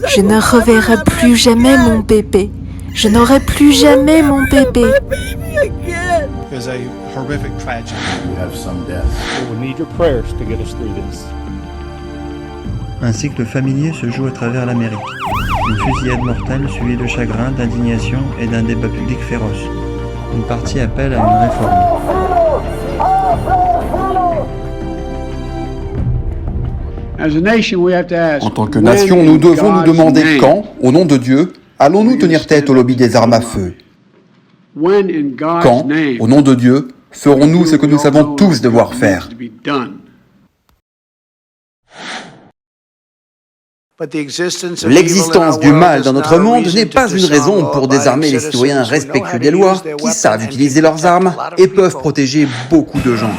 Je ne reverrai plus jamais mon bébé. Je n'aurai plus jamais mon bébé. There's a horrific tragedy. We have some deaths. We will need your prayers to get us through this. Un cycle familier se joue à travers l'Amérique. Une fusillade mortelle suivie de chagrin, d'indignation et d'un débat public féroce. Une partie appelle à une réforme. En tant que nation, nous devons nous demander quand, au nom de Dieu, allons-nous tenir tête au lobby des armes à feu? Quand, au nom de Dieu, ferons-nous ce que nous savons tous devoir faire? L'existence du mal dans notre monde n'est pas une raison pour désarmer les citoyens respectueux des lois, qui savent utiliser leurs armes et peuvent protéger beaucoup de gens.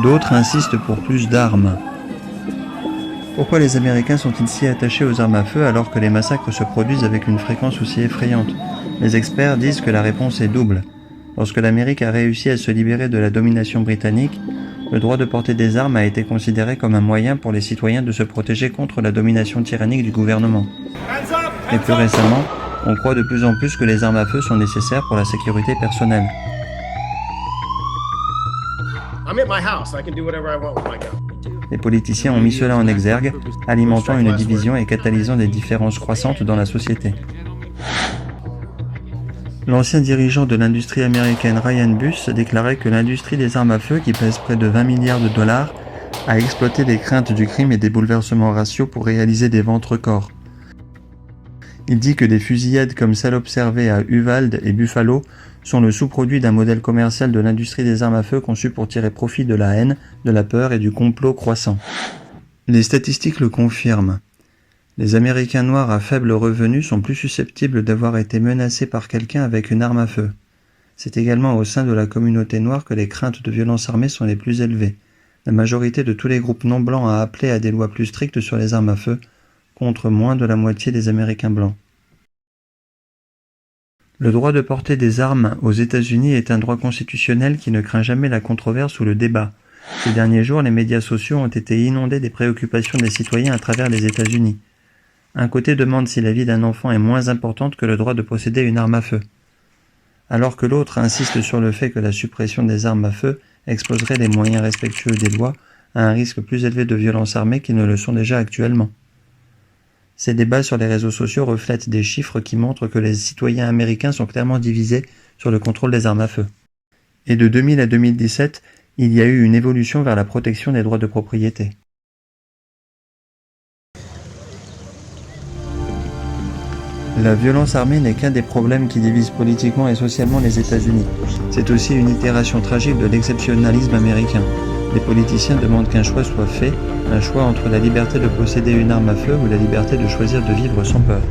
D'autres insistent pour plus d'armes. Pourquoi les Américains sont-ils si attachés aux armes à feu alors que les massacres se produisent avec une fréquence aussi effrayante? Les experts disent que la réponse est double. Lorsque l'Amérique a réussi à se libérer de la domination britannique, le droit de porter des armes a été considéré comme un moyen pour les citoyens de se protéger contre la domination tyrannique du gouvernement. Et plus récemment, on croit de plus en plus que les armes à feu sont nécessaires pour la sécurité personnelle. Les politiciens ont mis cela en exergue, alimentant une division et catalysant des différences croissantes dans la société. L'ancien dirigeant de l'industrie américaine Ryan Buss déclarait que l'industrie des armes à feu, qui pèse près de 20 milliards de dollars, a exploité les craintes du crime et des bouleversements raciaux pour réaliser des ventes records. Il dit que des fusillades comme celle observée à Uvalde et Buffalo sont le sous-produit d'un modèle commercial de l'industrie des armes à feu conçu pour tirer profit de la haine, de la peur et du complot croissant. Les statistiques le confirment. Les Américains noirs à faible revenu sont plus susceptibles d'avoir été menacés par quelqu'un avec une arme à feu. C'est également au sein de la communauté noire que les craintes de violences armées sont les plus élevées. La majorité de tous les groupes non blancs a appelé à des lois plus strictes sur les armes à feu, contre moins de la moitié des Américains blancs. Le droit de porter des armes aux États-Unis est un droit constitutionnel qui ne craint jamais la controverse ou le débat. Ces derniers jours, les médias sociaux ont été inondés des préoccupations des citoyens à travers les États-Unis. Un côté demande si la vie d'un enfant est moins importante que le droit de posséder une arme à feu, alors que l'autre insiste sur le fait que la suppression des armes à feu exposerait les moyens respectueux des lois à un risque plus élevé de violences armées qu'ils ne le sont déjà actuellement. Ces débats sur les réseaux sociaux reflètent des chiffres qui montrent que les citoyens américains sont clairement divisés sur le contrôle des armes à feu. Et de 2000 à 2017, il y a eu une évolution vers la protection des droits de propriété. La violence armée n'est qu'un des problèmes qui divisent politiquement et socialement les États-Unis. C'est aussi une itération tragique de l'exceptionnalisme américain. Les politiciens demandent qu'un choix soit fait, un choix entre la liberté de posséder une arme à feu ou la liberté de choisir de vivre sans peur.